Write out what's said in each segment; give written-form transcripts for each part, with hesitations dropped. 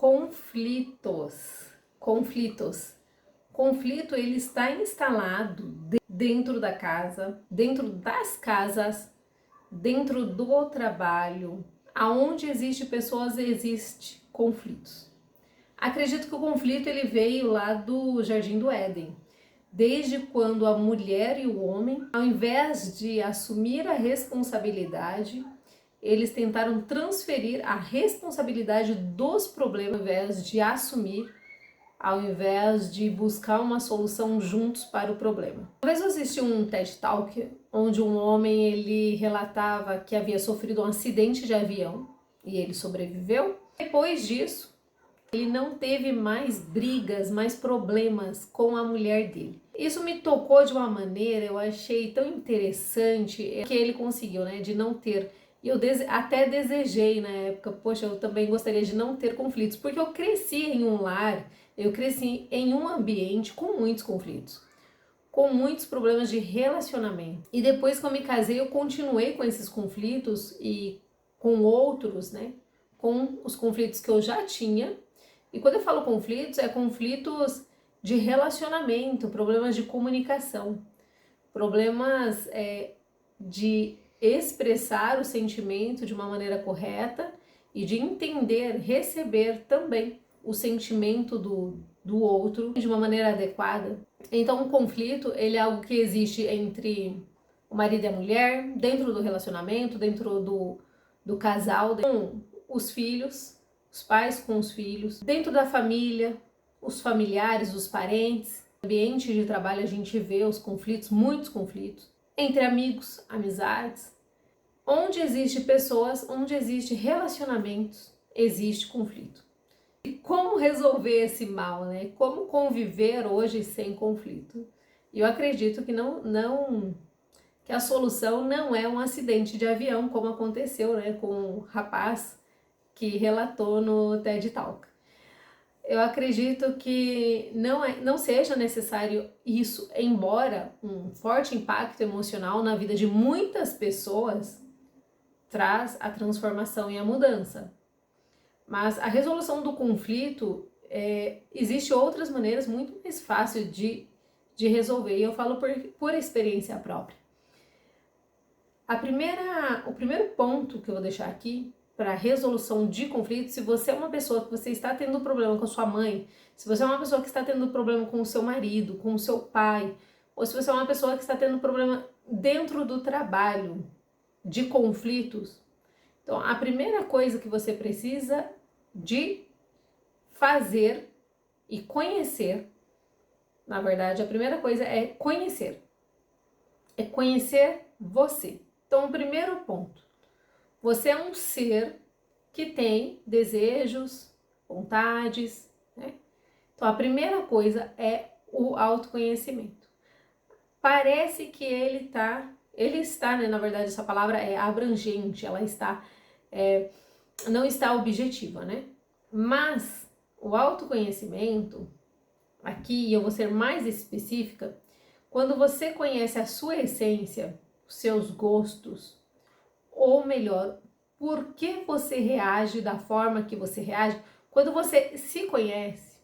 conflitos. Conflito, ele está instalado dentro da casa, dentro das casas, dentro do trabalho. Aonde existe pessoas, existe conflitos. Acredito que o conflito ele veio lá do Jardim do Éden. Desde quando a mulher e o homem, ao invés de assumir a responsabilidade, eles tentaram transferir a responsabilidade dos problemas, ao invés de assumir, ao invés de buscar uma solução juntos para o problema. Uma vez eu assisti um TED Talk onde um homem ele relatava que havia sofrido um acidente de avião e ele sobreviveu. Depois disso, ele não teve mais brigas, mais problemas com a mulher dele. Isso me tocou de uma maneira, eu achei tão interessante que ele conseguiu, né, de não ter. E eu até desejei na época, poxa, eu também gostaria de não ter conflitos, porque eu cresci em um lar, eu cresci em um ambiente com muitos conflitos, com muitos problemas de relacionamento. E depois que eu me casei, eu continuei com esses conflitos e com outros, né, com os conflitos que eu já tinha. E quando eu falo conflitos, é conflitos de relacionamento, problemas de comunicação, problemas de expressar o sentimento de uma maneira correta e de entender, receber também o sentimento do outro de uma maneira adequada. Então o conflito ele é algo que existe entre o marido e a mulher, dentro do relacionamento, dentro do casal, com os filhos, os pais com os filhos, dentro da família, os familiares, os parentes. No ambiente de trabalho a gente vê os conflitos, muitos conflitos, entre amigos, amizades. Onde existe pessoas, onde existe relacionamentos, existe conflito. E como resolver esse mal, né? Como conviver hoje sem conflito? E eu acredito que que a solução não é um acidente de avião, como aconteceu, né, com o rapaz que relatou no TED Talk. Eu acredito que não seja necessário isso, embora um forte impacto emocional na vida de muitas pessoas traz a transformação e a mudança. Mas a resolução do conflito, existe outras maneiras muito mais fáceis de resolver, e eu falo por experiência própria. O primeiro ponto que eu vou deixar aqui para resolução de conflito, se você é uma pessoa que você está tendo problema com a sua mãe, se você é uma pessoa que está tendo problema com o seu marido, com o seu pai, ou se você é uma pessoa que está tendo problema dentro do trabalho, de conflitos, então a primeira coisa que você precisa de fazer e conhecer, na verdade a primeira coisa é conhecer você. Então o primeiro ponto, você é um ser que tem desejos, vontades, né? Então a primeira coisa é o autoconhecimento. Parece que ele está, né? Na verdade essa palavra é abrangente, ela está, não está objetiva, né? Mas o autoconhecimento, aqui eu vou ser mais específica, quando você conhece a sua essência, os seus gostos, ou melhor, por que você reage da forma que você reage, quando você se conhece,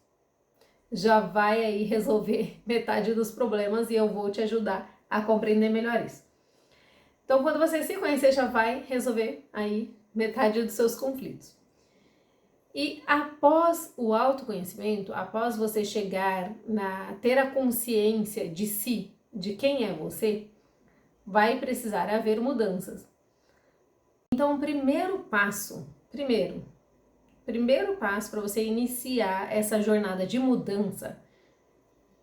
já vai aí resolver metade dos problemas e eu vou te ajudar a compreender melhor isso. Então, quando você se conhecer, já vai resolver aí metade dos seus conflitos. E após o autoconhecimento, após você chegar ter a consciência de si, de quem é você, vai precisar haver mudanças. Então, o primeiro passo para você iniciar essa jornada de mudança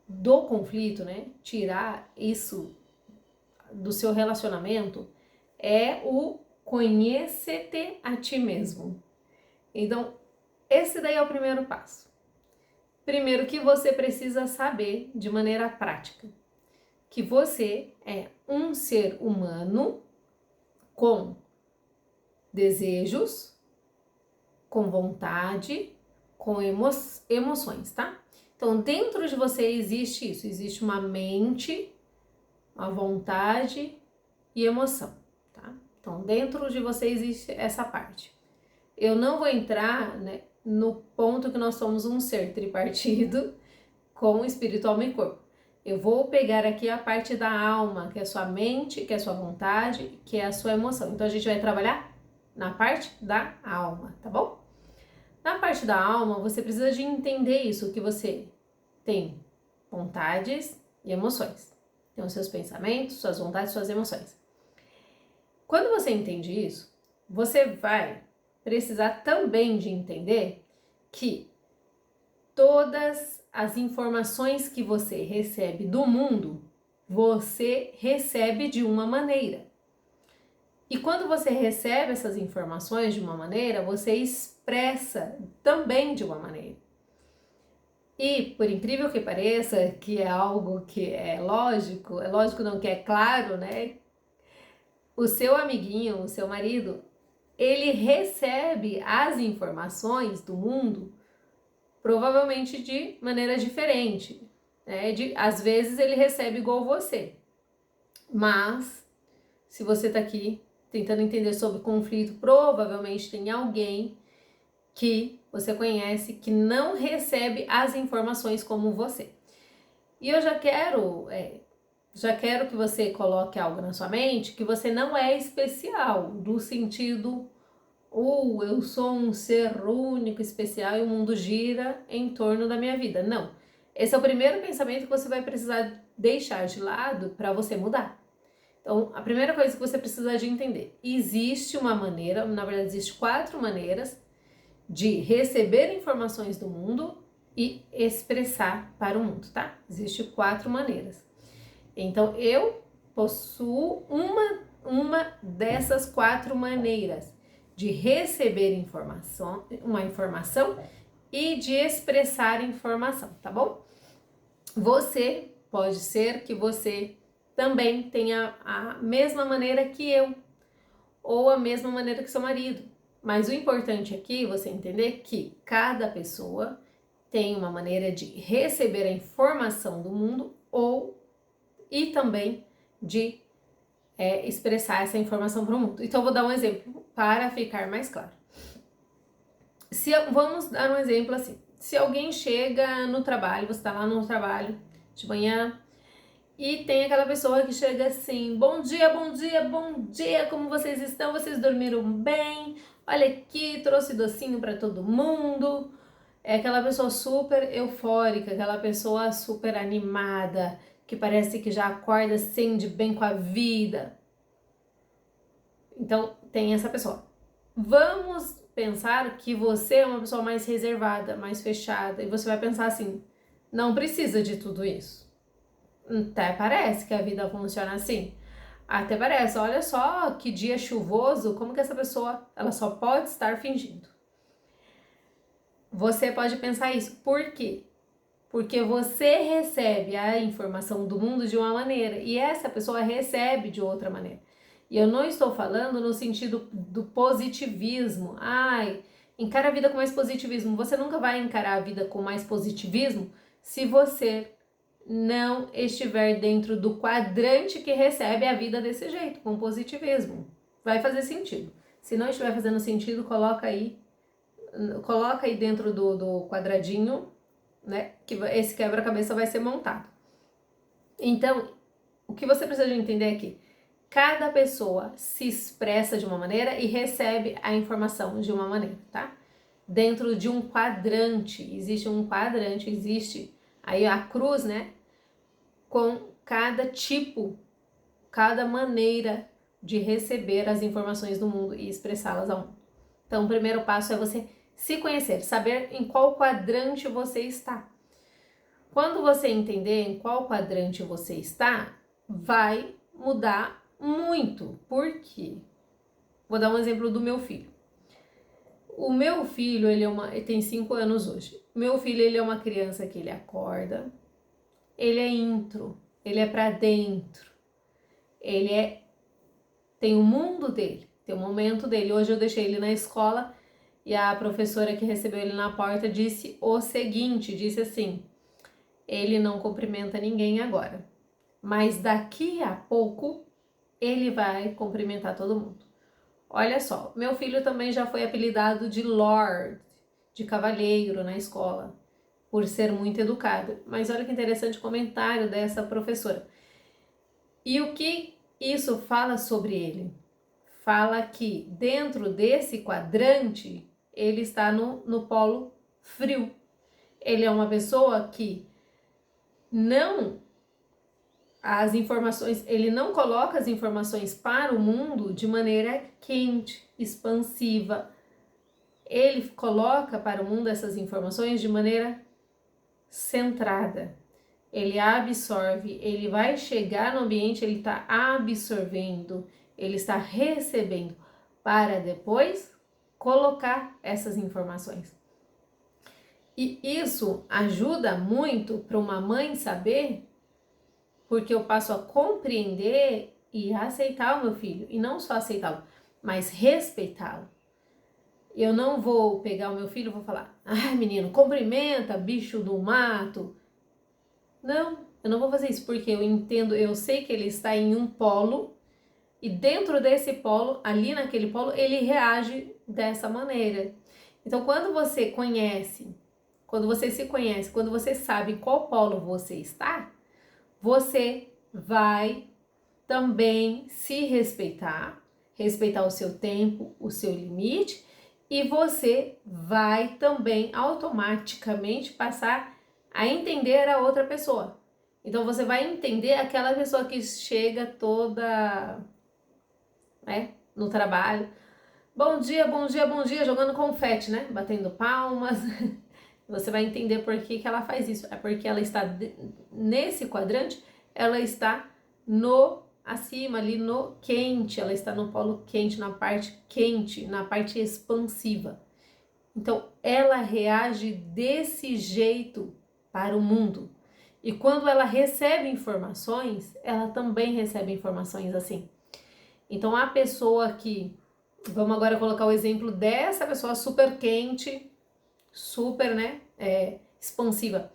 do conflito, né? Tirar isso do seu relacionamento, é o conhecer-te a ti mesmo. Então, esse daí é o primeiro passo. Primeiro que você precisa saber de maneira prática que você é um ser humano com desejos, com vontade, com emoções, tá? Então, dentro de você existe isso, existe uma mente, uma vontade e emoção, tá? Então, dentro de você existe essa parte. Eu não vou entrar, né, no ponto que nós somos um ser tripartido com espírito, alma e corpo. Eu vou pegar aqui a parte da alma, que é a sua mente, que é a sua vontade, que é a sua emoção. Então a gente vai trabalhar na parte da alma, tá bom? Na parte da alma, você precisa de entender isso, que você tem vontades e emoções. Tem os seus pensamentos, suas vontades, suas emoções. Quando você entende isso, você vai precisar também de entender que todas as informações que você recebe do mundo, você recebe de uma maneira. E quando você recebe essas informações de uma maneira, você expressa também de uma maneira. E, por incrível que pareça, que é algo que é lógico não, que é claro, né? O seu amiguinho, o seu marido, ele recebe as informações do mundo provavelmente de maneira diferente, né? Às vezes ele recebe igual você, mas se você tá aqui tentando entender sobre conflito, provavelmente tem alguém que você conhece que não recebe as informações como você. E eu já quero que você coloque algo na sua mente, que você não é especial, do sentido, eu sou um ser único, especial e o mundo gira em torno da minha vida. Não. Esse é o primeiro pensamento que você vai precisar deixar de lado para você mudar. Então, a primeira coisa que você precisa de entender, existe uma maneira, na verdade, existe 4 maneiras de receber informações do mundo e expressar para o mundo, tá? Existem 4 maneiras. Então, eu possuo uma dessas 4 maneiras de receber uma informação e de expressar informação, tá bom? Você pode ser que você também tenha a mesma maneira que eu, ou a mesma maneira que seu marido. Mas o importante aqui é você entender que cada pessoa tem uma maneira de receber a informação do mundo e também de expressar essa informação para o mundo. Então, eu vou dar um exemplo para ficar mais claro. Vamos dar um exemplo assim. Se alguém chega no trabalho, você está lá no trabalho de manhã, e tem aquela pessoa que chega assim, bom dia, bom dia, bom dia, como vocês estão? Vocês dormiram bem? Olha aqui, trouxe docinho para todo mundo. É aquela pessoa super eufórica, aquela pessoa super animada, que parece que já acorda, sente bem com a vida. Então, tem essa pessoa. Vamos pensar que você é uma pessoa mais reservada, mais fechada, e você vai pensar assim, não precisa de tudo isso. Até parece que a vida funciona assim. Até parece, olha só que dia chuvoso, como que essa pessoa, ela só pode estar fingindo. Você pode pensar isso. Por quê? Porque você recebe a informação do mundo de uma maneira e essa pessoa recebe de outra maneira. E eu não estou falando no sentido do positivismo. Encara a vida com mais positivismo. Você nunca vai encarar a vida com mais positivismo se você não estiver dentro do quadrante que recebe a vida desse jeito, com positivismo. Vai fazer sentido. Se não estiver fazendo sentido, coloca aí dentro do quadradinho, né? Que esse quebra-cabeça vai ser montado. Então, o que você precisa de entender é que cada pessoa se expressa de uma maneira e recebe a informação de uma maneira, tá? Dentro de um quadrante, existe aí a cruz, né? Com cada tipo, cada maneira de receber as informações do mundo e expressá-las ao mundo. Então, o primeiro passo é você se conhecer, saber em qual quadrante você está. Quando você entender em qual quadrante você está, vai mudar muito. Por quê? Vou dar um exemplo do meu filho. O meu filho, ele tem 5 anos hoje. Meu filho, ele é uma criança que ele acorda, ele é intro, ele é pra dentro, tem o mundo dele, tem o momento dele. Hoje eu deixei ele na escola e a professora que recebeu ele na porta disse o seguinte, disse assim, ele não cumprimenta ninguém agora, mas daqui a pouco ele vai cumprimentar todo mundo. Olha só, meu filho também já foi apelidado de Lord, de cavalheiro na escola, por ser muito educado. Mas olha que interessante o comentário dessa professora. E o que isso fala sobre ele? Fala que dentro desse quadrante, ele está no polo frio. Ele é uma pessoa que ele não coloca as informações para o mundo de maneira quente, expansiva. Ele coloca para o mundo essas informações de maneira centrada. Ele absorve, ele vai chegar no ambiente, ele está absorvendo, ele está recebendo, para depois colocar essas informações. E isso ajuda muito para uma mãe saber, porque eu passo a compreender e aceitar o meu filho, e não só aceitá-lo, mas respeitá-lo. Eu não vou pegar o meu filho e vou falar, ai menino, cumprimenta, bicho do mato. Não, eu não vou fazer isso, porque eu entendo, eu sei que ele está em um polo, e dentro desse polo, ali naquele polo, ele reage dessa maneira. Então, quando você conhece, quando você se conhece, quando você sabe em qual polo você está, você vai também se respeitar, respeitar o seu tempo, o seu limite, e você vai também automaticamente passar a entender a outra pessoa. Então você vai entender aquela pessoa que chega toda, né, no trabalho. Bom dia, bom dia, bom dia, jogando confete, né? Batendo palmas. Você vai entender por que ela faz isso. É porque ela está nesse quadrante, ela está no acima, ali no quente, ela está no polo quente, na parte expansiva. Então, ela reage desse jeito para o mundo. E quando ela recebe informações, ela também recebe informações assim. Então, a pessoa que, vamos agora colocar o exemplo dessa pessoa super quente, super, né, expansiva.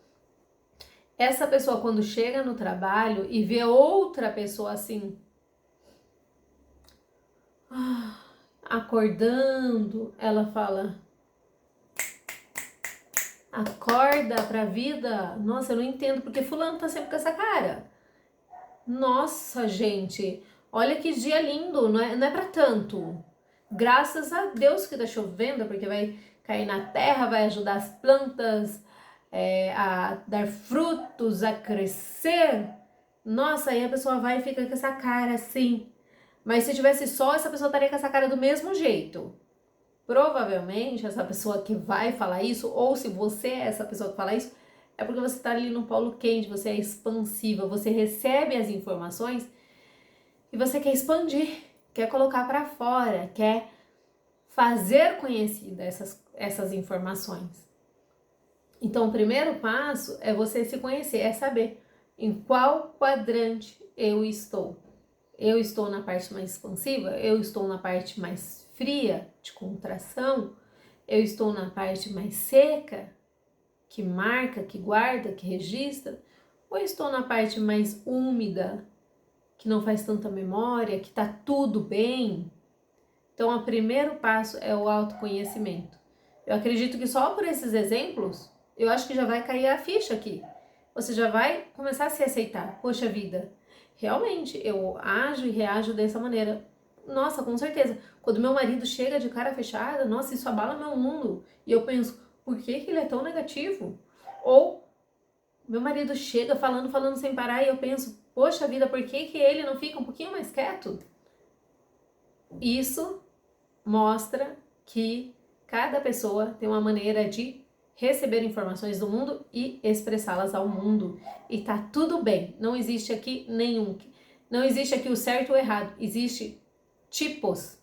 Essa pessoa, quando chega no trabalho e vê outra pessoa assim, acordando, ela fala, acorda pra vida. Nossa, eu não entendo porque fulano tá sempre com essa cara. Nossa, gente, olha que dia lindo, não é pra tanto. Graças a Deus que tá chovendo, porque vai cair na terra, vai ajudar as plantas a dar frutos, a crescer. Nossa, aí a pessoa vai e fica com essa cara assim. Mas se tivesse sol, essa pessoa estaria com essa cara do mesmo jeito. Provavelmente essa pessoa que vai falar isso, ou se você é essa pessoa que fala isso, é porque você está ali no polo quente, você é expansiva, você recebe as informações e você quer expandir, quer colocar para fora, quer fazer conhecidas essas informações. Então, o primeiro passo é você se conhecer, é saber em qual quadrante eu estou. Eu estou na parte mais expansiva? Eu estou na parte mais fria, de contração? Eu estou na parte mais seca, que marca, que guarda, que registra? Ou estou na parte mais úmida, que não faz tanta memória, que tá tudo bem? Então, o primeiro passo é o autoconhecimento. Eu acredito que só por esses exemplos, eu acho que já vai cair a ficha aqui. Você já vai começar a se aceitar. Poxa vida, realmente, eu ajo e reajo dessa maneira. Nossa, com certeza. Quando meu marido chega de cara fechada, nossa, isso abala meu mundo. E eu penso, por que ele é tão negativo? Ou meu marido chega falando sem parar e eu penso, poxa vida, por que ele não fica um pouquinho mais quieto? Isso mostra que cada pessoa tem uma maneira de receber informações do mundo e expressá-las ao mundo. E tá tudo bem. Não existe aqui não existe aqui o certo ou o errado. Existe tipos,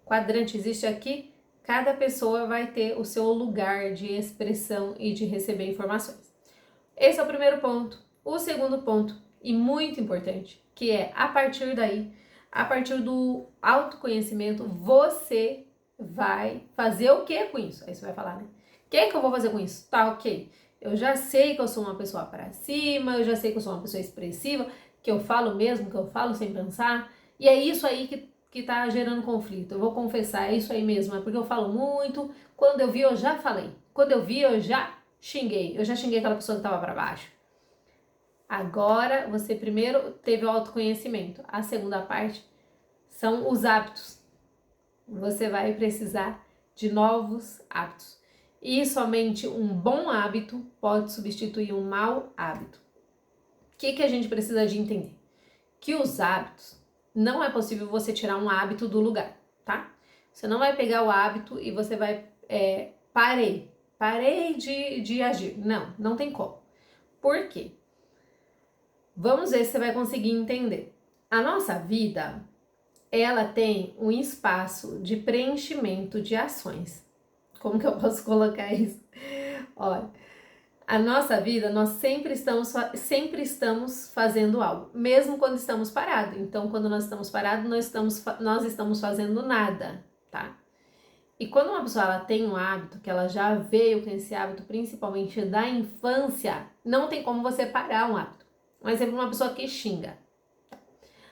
quadrante. Existe aqui, cada pessoa vai ter o seu lugar de expressão e de receber informações. Esse é o primeiro ponto. O segundo ponto, e muito importante, que é a partir daí, a partir do autoconhecimento, você vai fazer o que com isso? Aí você vai falar, né? O que eu vou fazer com isso? Tá, ok. Eu já sei que eu sou uma pessoa pra cima, eu já sei que eu sou uma pessoa expressiva, que eu falo mesmo, que eu falo sem pensar. E é isso aí que que tá gerando conflito. Eu vou confessar, é isso aí mesmo, é porque eu falo muito. Quando eu vi, eu já falei. Quando eu vi, eu já xinguei. Eu já xinguei aquela pessoa que tava para baixo. Agora, você primeiro teve o autoconhecimento. A segunda parte são os hábitos. Você vai precisar de novos hábitos. E somente um bom hábito pode substituir um mau hábito. O que a gente precisa de entender? Que os hábitos, não é possível você tirar um hábito do lugar, tá? Você não vai pegar o hábito e você vai, parei de agir. Não tem como. Por quê? Vamos ver se você vai conseguir entender. A nossa vida, ela tem um espaço de preenchimento de ações. Como que eu posso colocar isso? Olha, a nossa vida, nós sempre estamos fazendo algo, mesmo quando estamos parados. Então, quando nós estamos parados, nós estamos fazendo nada, tá? E quando uma pessoa ela tem um hábito, que ela já veio com esse hábito, principalmente da infância, não tem como você parar um hábito. Um exemplo, uma pessoa que xinga. A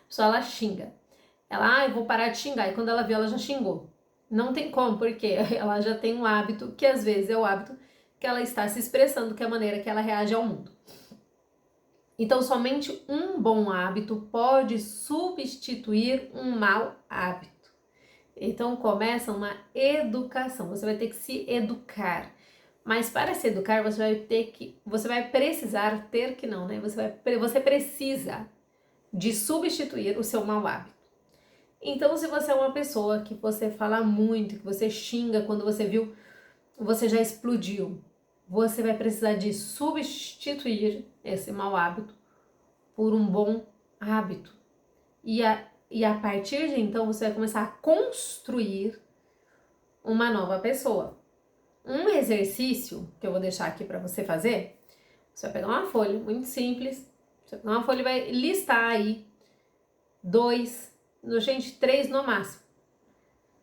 pessoa, ela xinga. Ela, eu vou parar de xingar. E quando ela viu, ela já xingou. Não tem como, porque ela já tem um hábito, que às vezes é o hábito que ela está se expressando, que é a maneira que ela reage ao mundo. Então, somente um bom hábito pode substituir um mau hábito. Então, começa uma educação. Você vai ter que se educar. Mas para se educar, você vai precisar ter que não, né? Você precisa de substituir o seu mau hábito. Então, se você é uma pessoa que você fala muito, que você xinga, quando você viu, você já explodiu. Você vai precisar de substituir esse mau hábito por um bom hábito. E a partir de então, você vai começar a construir uma nova pessoa. Um exercício que eu vou deixar aqui para você fazer, você vai pegar uma folha, muito simples, você vai pegar uma folha e vai listar aí 3 no máximo.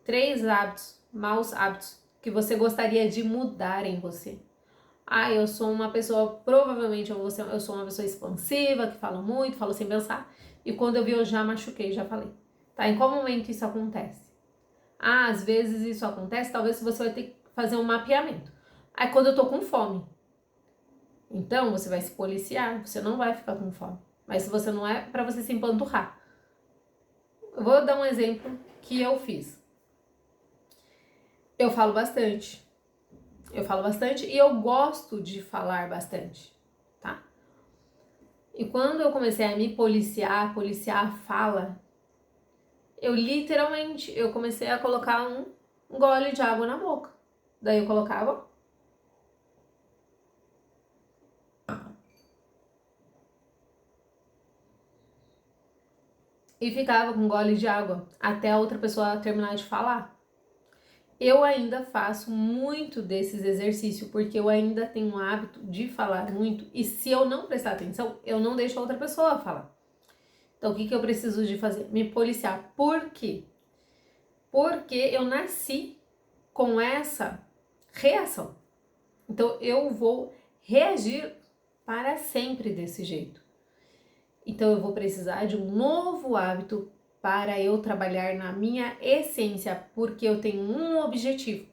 3 hábitos, maus hábitos, que você gostaria de mudar em você. Eu sou uma pessoa, provavelmente eu sou uma pessoa expansiva, que fala muito, falo sem pensar, e quando eu vi eu já machuquei, já falei. Tá, em qual momento isso acontece? Às vezes isso acontece, talvez você vai ter que fazer um mapeamento. Aí quando eu tô com fome, então você vai se policiar, você não vai ficar com fome. Mas se você não é, para você se empanturrar. Eu vou dar um exemplo que eu fiz. Eu falo bastante. E eu gosto de falar bastante, tá? E quando eu comecei a me policiar a fala, eu comecei a colocar um gole de água na boca. Daí eu colocava e ficava com um gole de água até a outra pessoa terminar de falar. Eu ainda faço muito desses exercícios, porque eu ainda tenho o hábito de falar muito, e se eu não prestar atenção, eu não deixo a outra pessoa falar. Então, o que eu preciso de fazer? Me policiar. Por quê? Porque eu nasci com essa reação. Então, eu vou reagir para sempre desse jeito. Então, eu vou precisar de um novo hábito para eu trabalhar na minha essência, porque eu tenho um objetivo.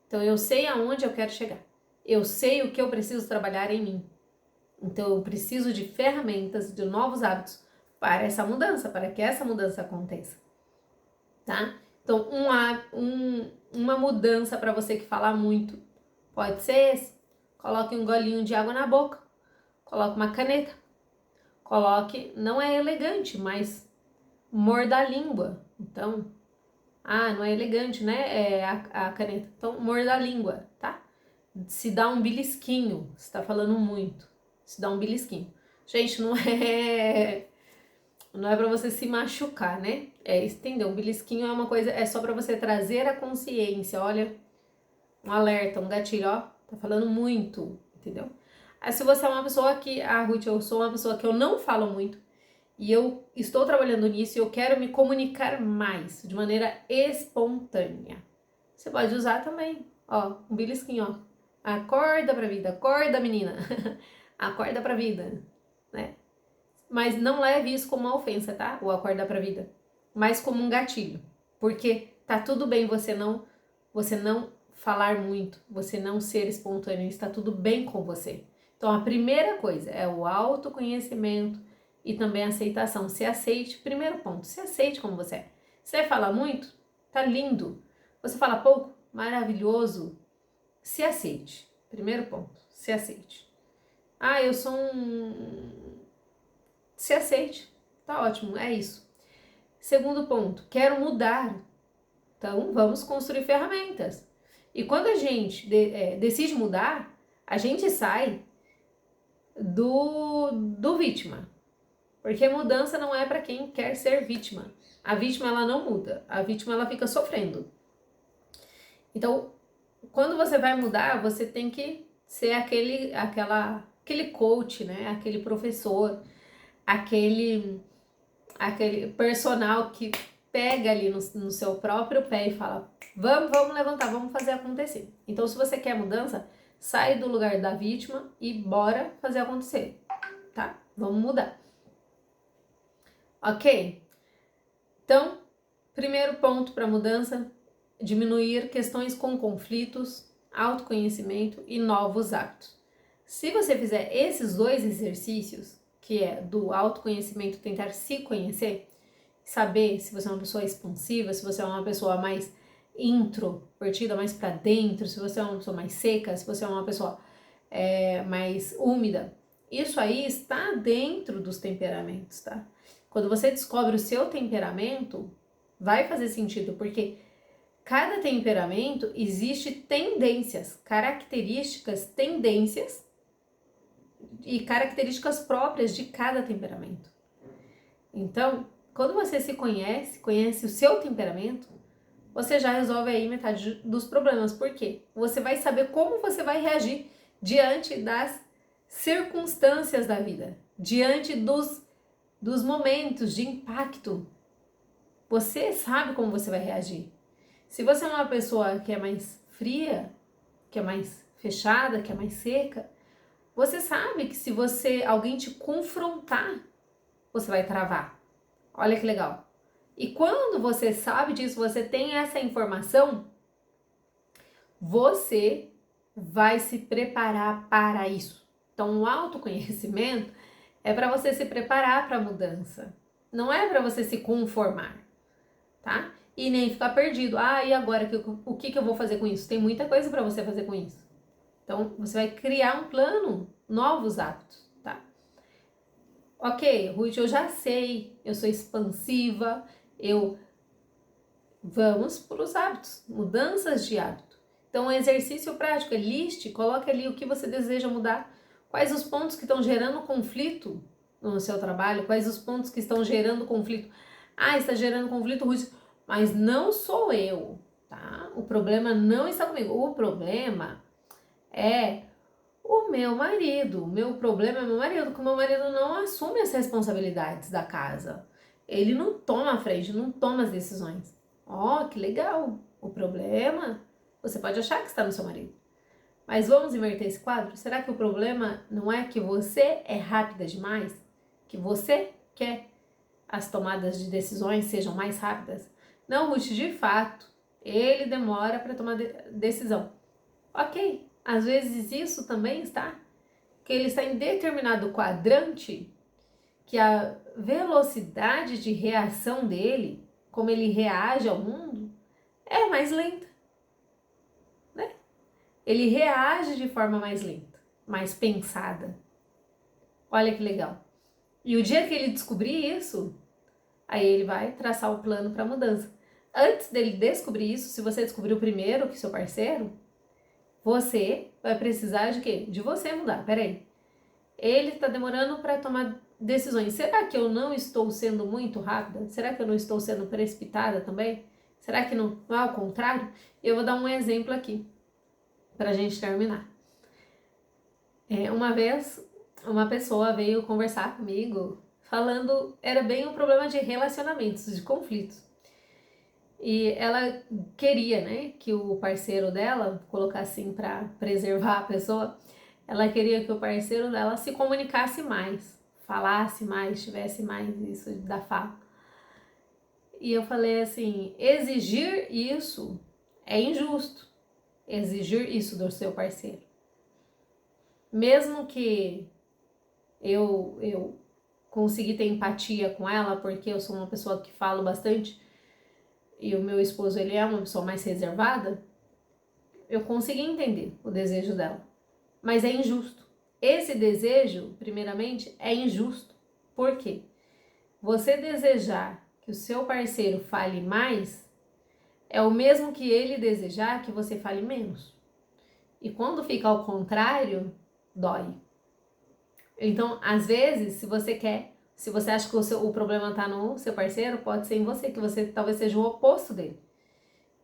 Então, eu sei aonde eu quero chegar. Eu sei o que eu preciso trabalhar em mim. Então, eu preciso de ferramentas, de novos hábitos para essa mudança, para que essa mudança aconteça. Tá? Então, uma mudança para você que fala muito pode ser esse. Coloque um golinho de água na boca. Coloque uma caneta. Coloque, não é elegante, mas morda a língua. Então, não é elegante, né? A caneta. Então, morda a língua, tá? Se dá um belisquinho. Você tá falando muito. Se dá um belisquinho. Gente, não é para você se machucar, né? Entendeu? Um belisquinho é uma coisa, é só para você trazer a consciência. Olha, um alerta, um gatilho, ó. Tá falando muito, entendeu? Aí, se você é uma pessoa que, Ruth, eu sou uma pessoa que eu não falo muito, e eu estou trabalhando nisso e eu quero me comunicar mais, de maneira espontânea. Você pode usar também, ó, um belisquinho, ó. Acorda pra vida, acorda menina, acorda pra vida, né? Mas não leve isso como uma ofensa, tá? O acorda pra vida. mais como um gatilho, porque tá tudo bem você não falar muito, você não ser espontâneo, está tudo bem com você. Então a primeira coisa é o autoconhecimento e também a aceitação. Se aceite, primeiro ponto, se aceite como você é. Você fala muito, tá lindo. Você fala pouco, maravilhoso. Se aceite. Primeiro ponto, se aceite. Ah, eu sou um... Se aceite. Tá ótimo, é isso. Segundo ponto, quero mudar. Então, vamos construir ferramentas. E quando a gente decide mudar, a gente sai do vítima. Porque mudança não é para quem quer ser vítima. A vítima, ela não muda. A vítima, ela fica sofrendo. Então, quando você vai mudar, você tem que ser aquele coach, né? Aquele professor, aquele personal que pega ali no seu próprio pé e fala, vamos levantar, vamos fazer acontecer. Então, se você quer mudança, sai do lugar da vítima e bora fazer acontecer, tá? Vamos mudar. Ok? Então, primeiro ponto para mudança, diminuir questões com conflitos, autoconhecimento e novos hábitos. Se você fizer esses dois exercícios, que é do autoconhecimento, tentar se conhecer, saber se você é uma pessoa expansiva, se você é uma pessoa mais introvertida, mais para dentro, se você é uma pessoa mais seca, se você é uma pessoa mais úmida, isso aí está dentro dos temperamentos, tá? Quando você descobre o seu temperamento, vai fazer sentido, porque cada temperamento existe tendências, características, tendências e características próprias de cada temperamento. Então, quando você se conhece, conhece o seu temperamento, você já resolve aí metade dos problemas. Por quê? Você vai saber como você vai reagir diante das circunstâncias da vida, diante dos momentos de impacto. Você sabe como você vai reagir. Se você é uma pessoa que é mais fria, que é mais fechada, que é mais seca, você sabe que se alguém te confrontar, você vai travar. Olha que legal. E quando você sabe disso, você tem essa informação, você vai se preparar para isso. Então, o autoconhecimento é para você se preparar para a mudança. Não é para você se conformar, tá? E nem ficar perdido. Ah, e agora o que eu vou fazer com isso? Tem muita coisa para você fazer com isso. Então, você vai criar um plano, novos hábitos, tá? Ok, Ruth, eu já sei, eu sou expansiva, Vamos para os hábitos, mudanças de hábito. Então, um exercício prático é liste, coloque ali o que você deseja mudar, quais os pontos que estão gerando conflito no seu trabalho, quais os pontos que estão gerando conflito. Ah, está gerando conflito, Ruth, mas não sou eu, tá? O problema não está comigo, o problema é o meu marido. O meu problema é meu marido, porque o meu marido não assume as responsabilidades da casa. Ele não toma a frente, não toma as decisões. Ó, que legal. O problema, você pode achar que está no seu marido. Mas vamos inverter esse quadro? Será que o problema não é que você é rápida demais? Que você quer as tomadas de decisões sejam mais rápidas? Não, Ruth, de fato, ele demora para tomar decisão. Ok, às vezes isso também está, que ele está em determinado quadrante, que a velocidade de reação dele, como ele reage ao mundo, é mais lenta, né? Ele reage de forma mais lenta, mais pensada. Olha que legal. E o dia que ele descobrir isso, aí ele vai traçar o plano para a mudança. Antes dele descobrir isso, se você descobriu primeiro que seu parceiro, você vai precisar de quê? De você mudar. Peraí. Ele está demorando para tomar decisões. Será que eu não estou sendo muito rápida? Será que eu não estou sendo precipitada também? Será que não é ao contrário? Eu vou dar um exemplo aqui para a gente terminar. Uma vez, uma pessoa veio conversar comigo falando, era bem um problema de relacionamentos, de conflitos. E ela queria, né, que o parceiro dela, colocar assim para preservar a pessoa, ela queria que o parceiro dela se comunicasse mais, falasse mais, tivesse mais isso da fala. E eu falei assim, exigir isso é injusto. Exigir isso do seu parceiro. Mesmo que eu consegui ter empatia com ela, porque eu sou uma pessoa que falo bastante, e o meu esposo, ele é uma pessoa mais reservada, eu consegui entender o desejo dela. Mas é injusto. Esse desejo, primeiramente, é injusto. Por quê? Você desejar que o seu parceiro fale mais é o mesmo que ele desejar que você fale menos. E quando fica ao contrário, dói. Então, às vezes, se você acha que o problema está no seu parceiro, pode ser em você, que você talvez seja o oposto dele.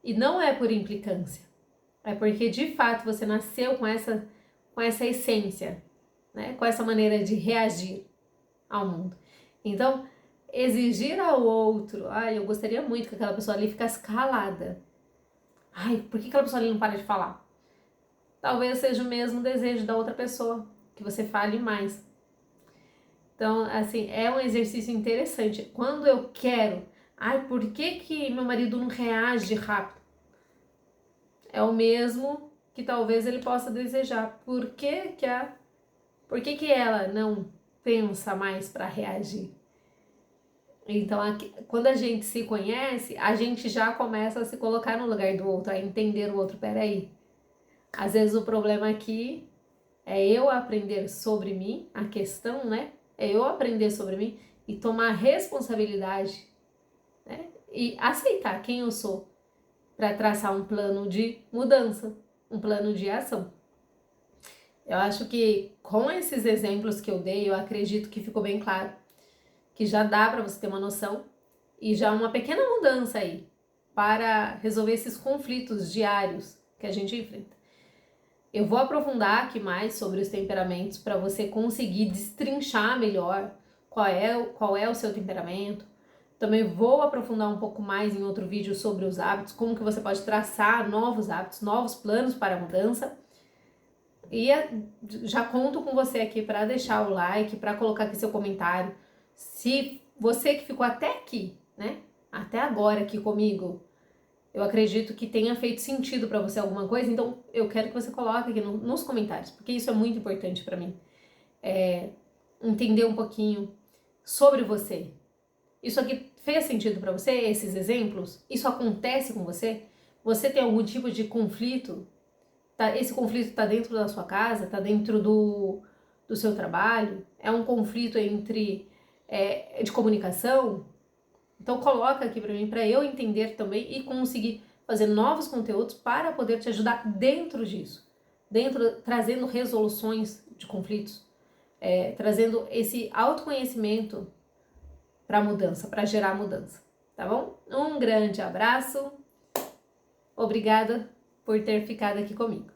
E não é por implicância. É porque, de fato, você nasceu com essa essência, né? Com essa maneira de reagir ao mundo. Então, exigir ao outro, eu gostaria muito que aquela pessoa ali ficasse calada. Por que aquela pessoa ali não para de falar? Talvez seja o mesmo desejo da outra pessoa, que você fale mais. Então, assim, é um exercício interessante. Quando eu quero, por que meu marido não reage rápido? É o mesmo que talvez ele possa desejar. Por que ela não pensa mais para reagir? Então, quando a gente se conhece, a gente já começa a se colocar no lugar do outro, a entender o outro. Peraí, às vezes o problema aqui é eu aprender sobre mim, a questão, né? É eu aprender sobre mim e tomar responsabilidade, né? E aceitar quem eu sou para traçar um plano de mudança, um plano de ação. Eu acho que com esses exemplos que eu dei, eu acredito que ficou bem claro que já dá para você ter uma noção e já uma pequena mudança aí para resolver esses conflitos diários que a gente enfrenta. Eu vou aprofundar aqui mais sobre os temperamentos para você conseguir destrinchar melhor qual é o seu temperamento. Também vou aprofundar um pouco mais em outro vídeo sobre os hábitos, como que você pode traçar novos hábitos, novos planos para a mudança. E já conto com você aqui para deixar o like, para colocar aqui seu comentário. Se você que ficou até aqui, né? Até agora aqui comigo, eu acredito que tenha feito sentido para você alguma coisa, então eu quero que você coloque aqui nos comentários, porque isso é muito importante para mim. Entender um pouquinho sobre você. Isso aqui fez sentido para você, esses exemplos? Isso acontece com você? Você tem algum tipo de conflito? Esse conflito está dentro da sua casa? Está dentro do seu trabalho? É um conflito de comunicação? Então coloca aqui para mim, para eu entender também e conseguir fazer novos conteúdos para poder te ajudar dentro disso. Trazendo resoluções de conflitos, trazendo esse autoconhecimento para mudança, para gerar mudança, tá bom? Um grande abraço, obrigada por ter ficado aqui comigo.